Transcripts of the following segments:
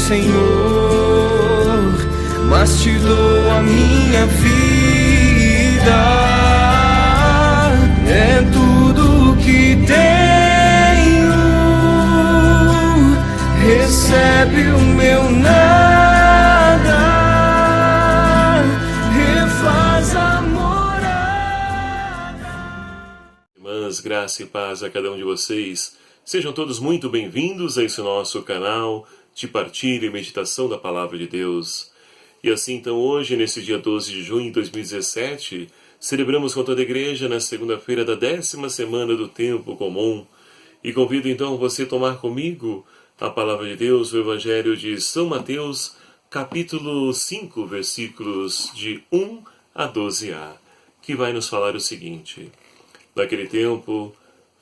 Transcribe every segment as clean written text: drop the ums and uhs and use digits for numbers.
Senhor, mas te dou a minha vida. É tudo que tenho, recebe o meu nada, refaz a morada. Irmãs, graça e paz a cada um de vocês. Sejam todos muito bem-vindos a esse nosso canal de partilha e meditação da Palavra de Deus. E assim, então, hoje, nesse dia 12 de junho de 2017, celebramos com toda a igreja na segunda-feira da 10ª semana do Tempo Comum. E convido, então, você a tomar comigo a Palavra de Deus, o Evangelho de São Mateus, capítulo 5, versículos de 1 a 12a, que vai nos falar o seguinte. Naquele tempo,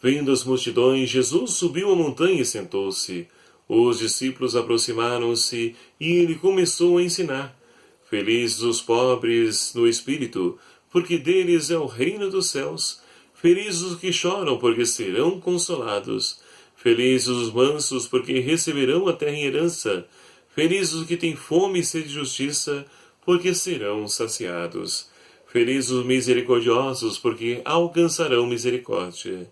vendo as multidões, Jesus subiu a montanha e sentou-se. Os discípulos aproximaram-se e ele começou a ensinar. Felizes os pobres no espírito, porque deles é o reino dos céus. Felizes os que choram, porque serão consolados. Felizes os mansos, porque receberão a terra em herança. Felizes os que têm fome e sede de justiça, porque serão saciados. Felizes os misericordiosos, porque alcançarão misericórdia.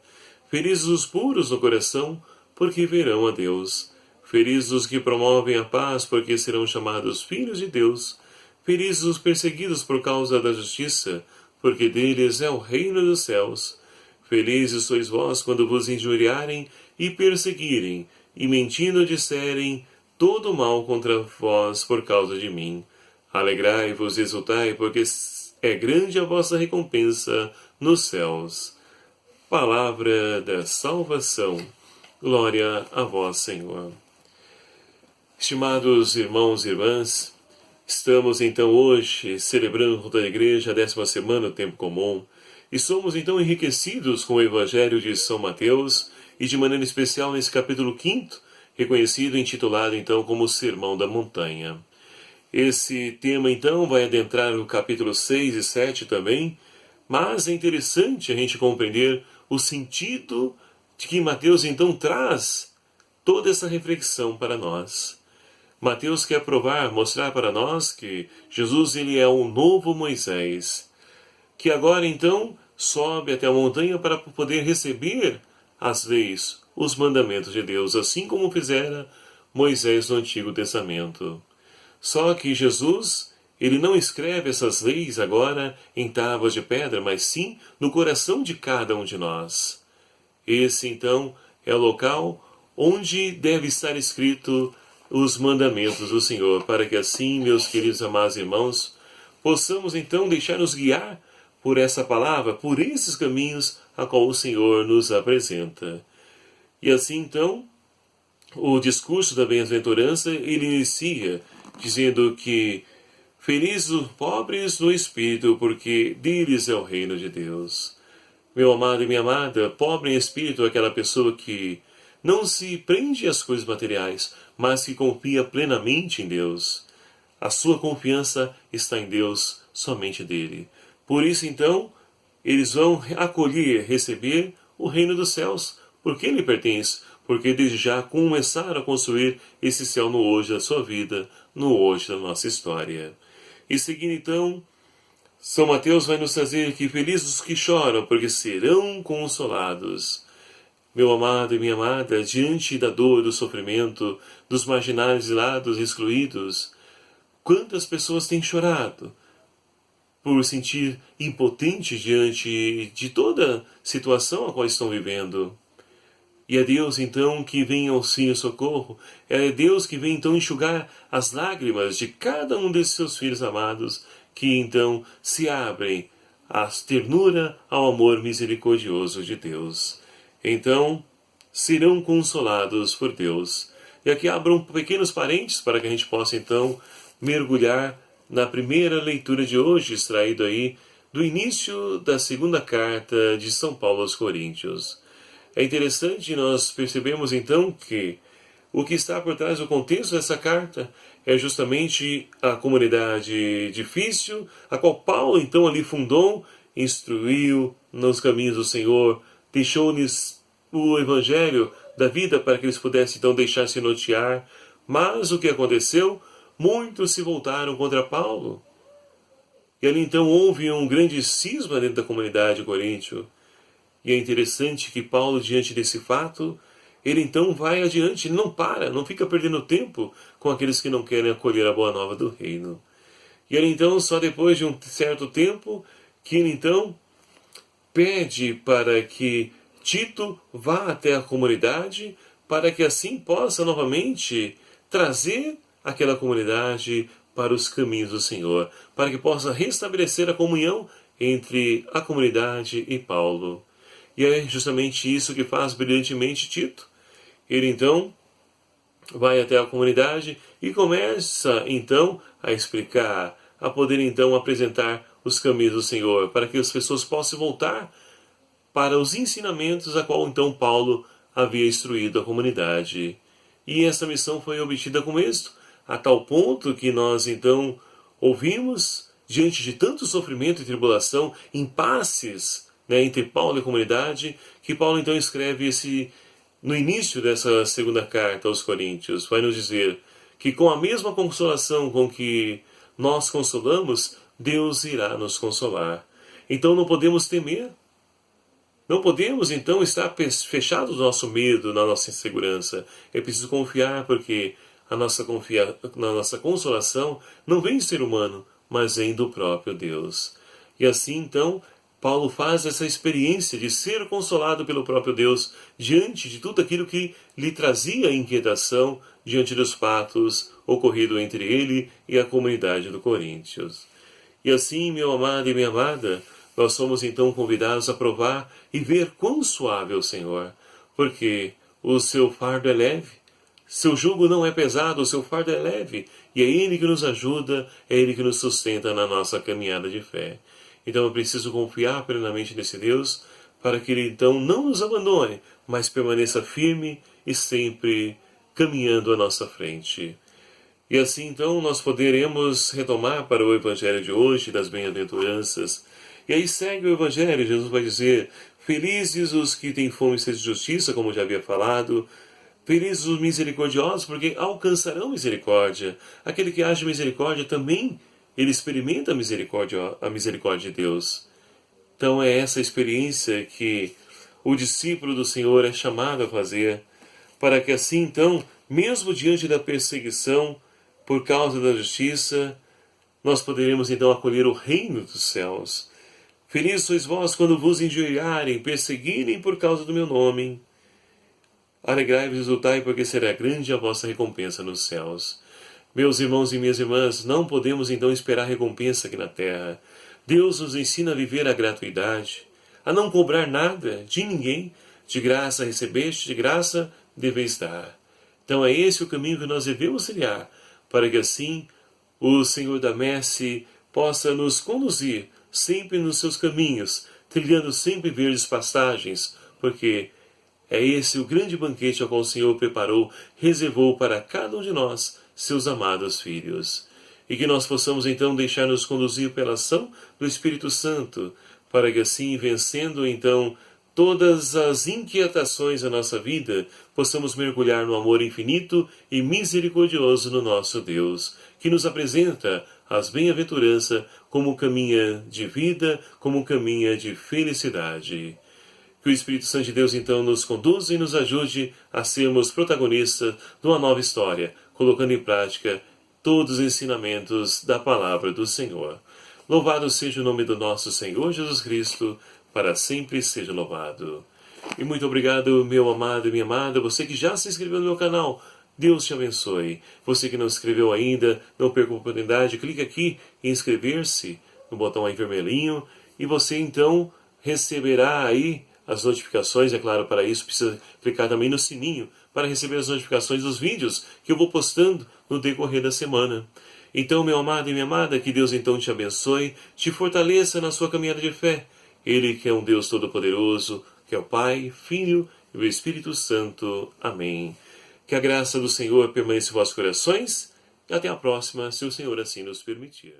Felizes os puros no coração, porque verão a Deus. Felizes os que promovem a paz, porque serão chamados filhos de Deus. Felizes os perseguidos por causa da justiça, porque deles é o reino dos céus. Felizes sois vós quando vos injuriarem e perseguirem, e mentindo disserem todo mal contra vós por causa de mim. Alegrai-vos e exultai, porque é grande a vossa recompensa nos céus. Palavra da salvação. Glória a vós, Senhor. Estimados irmãos e irmãs, estamos então hoje celebrando junto à igreja a 10ª semana do Tempo Comum e somos então enriquecidos com o Evangelho de São Mateus e de maneira especial nesse capítulo 5º, reconhecido e intitulado então como Sermão da Montanha. Esse tema então vai adentrar no capítulo 6 e 7 também, mas é interessante a gente compreender o sentido de que Mateus então traz toda essa reflexão para nós. Mateus quer mostrar para nós que Jesus ele é o novo Moisés, que agora então sobe até a montanha para poder receber as leis, os mandamentos de Deus, assim como fizera Moisés no Antigo Testamento. Só que Jesus, ele não escreve essas leis agora em tábuas de pedra, mas sim no coração de cada um de nós. Esse, então, é o local onde deve estar escrito os mandamentos do Senhor, para que assim, meus queridos amados irmãos, possamos, então, deixar-nos guiar por essa palavra, por esses caminhos a qual o Senhor nos apresenta. E assim, então, o discurso da bem-aventurança, ele inicia dizendo que felizes os pobres no espírito, porque deles é o reino de Deus. Meu amado e minha amada, pobre em espírito é aquela pessoa que não se prende às coisas materiais, mas que confia plenamente em Deus. A sua confiança está em Deus, somente dele. Por isso, então, eles vão acolher, receber o reino dos céus, porque ele pertence, porque desde já começaram a construir esse céu no hoje da sua vida, no hoje da nossa história. E seguindo então, São Mateus vai nos trazer que felizes os que choram, porque serão consolados. Meu amado e minha amada, diante da dor, do sofrimento, dos marginalizados, excluídos, quantas pessoas têm chorado por sentir impotentes diante de toda situação a qual estão vivendo? E é Deus, então, que vem ao auxílio e socorro. É Deus que vem, então, enxugar as lágrimas de cada um desses seus filhos amados, que, então, se abrem à ternura, ao amor misericordioso de Deus. Então, serão consolados por Deus. E aqui abram pequenos parênteses para que a gente possa, então, mergulhar na primeira leitura de hoje, extraído aí do início da segunda carta de São Paulo aos Coríntios. É interessante nós percebemos então que o que está por trás do contexto dessa carta é justamente a comunidade difícil, a qual Paulo então ali fundou, instruiu nos caminhos do Senhor, deixou-lhes o evangelho da vida para que eles pudessem então deixar-se nortear Mas o que aconteceu? Muitos se voltaram contra Paulo. E ali então houve um grande cisma dentro da comunidade coríntia. E é interessante que Paulo, diante desse fato, ele então vai adiante, ele não para, não fica perdendo tempo com aqueles que não querem acolher a boa nova do reino. E ele então, só depois de um certo tempo, que ele então pede para que Tito vá até a comunidade, para que assim possa novamente trazer aquela comunidade para os caminhos do Senhor, para que possa restabelecer a comunhão entre a comunidade e Paulo. E é justamente isso que faz brilhantemente Tito. Ele então vai até a comunidade e começa então a explicar, a poder então apresentar os caminhos do Senhor, para que as pessoas possam voltar para os ensinamentos a qual então Paulo havia instruído a comunidade. E essa missão foi obtida com êxito, a tal ponto que nós então ouvimos, diante de tanto sofrimento e tribulação, impasses, entre Paulo e a comunidade, que Paulo então escreve no início dessa segunda carta aos Coríntios, vai nos dizer que com a mesma consolação com que nós consolamos, Deus irá nos consolar. Então não podemos temer. Não podemos, então, estar fechados no nosso medo, na nossa insegurança. É preciso confiar, porque a nossa consolação não vem do ser humano, mas vem do próprio Deus. E assim, então, Paulo faz essa experiência de ser consolado pelo próprio Deus diante de tudo aquilo que lhe trazia inquietação diante dos fatos ocorridos entre ele e a comunidade do Coríntios. E assim, meu amado e minha amada, nós somos então convidados a provar e ver quão suave é o Senhor, porque o seu fardo é leve, seu jugo não é pesado, o seu fardo é leve, e é Ele que nos ajuda, é Ele que nos sustenta na nossa caminhada de fé. Então eu preciso confiar plenamente nesse Deus, para que Ele então não nos abandone, mas permaneça firme e sempre caminhando à nossa frente. E assim então nós poderemos retomar para o Evangelho de hoje, das bem-aventuranças. E aí segue o Evangelho, Jesus vai dizer: felizes os que têm fome e sede de justiça, como já havia falado. Felizes os misericordiosos, porque alcançarão misericórdia. Aquele que age misericórdia também, ele experimenta a misericórdia de Deus. Então é essa experiência que o discípulo do Senhor é chamado a fazer, para que assim então, mesmo diante da perseguição, por causa da justiça, nós poderemos então acolher o reino dos céus. Felizes sois vós quando vos injuriarem, perseguirem por causa do meu nome. Alegrai-vos e exultai, porque será grande a vossa recompensa nos céus. Meus irmãos e minhas irmãs, não podemos então esperar recompensa aqui na terra. Deus nos ensina a viver a gratuidade, a não cobrar nada de ninguém. De graça recebeste, de graça deveis dar. Então é esse o caminho que nós devemos trilhar, para que assim o Senhor da Messe possa nos conduzir sempre nos seus caminhos, trilhando sempre verdes pastagens, porque é esse o grande banquete ao qual o Senhor preparou, reservou para cada um de nós, seus amados filhos. E que nós possamos então deixar-nos conduzir pela ação do Espírito Santo, para que assim, vencendo então todas as inquietações da nossa vida, possamos mergulhar no amor infinito e misericordioso no nosso Deus, que nos apresenta as bem-aventuranças como caminho de vida, como caminho de felicidade. Que o Espírito Santo de Deus então nos conduza e nos ajude a sermos protagonistas de uma nova história, colocando em prática todos os ensinamentos da palavra do Senhor. Louvado seja o nome do nosso Senhor Jesus Cristo, para sempre seja louvado. E muito obrigado, meu amado e minha amada, você que já se inscreveu no meu canal. Deus te abençoe. Você que não se inscreveu ainda, não perca a oportunidade, clique aqui em inscrever-se, no botão aí vermelhinho, e você então receberá aí as notificações. É claro, para isso precisa clicar também no sininho, para receber as notificações dos vídeos que eu vou postando no decorrer da semana. Então, meu amado e minha amada, que Deus então te abençoe, te fortaleça na sua caminhada de fé. Ele que é um Deus todo-poderoso, que é o Pai, Filho e o Espírito Santo. Amém. Que a graça do Senhor permaneça em vossos corações. E até a próxima, se o Senhor assim nos permitir.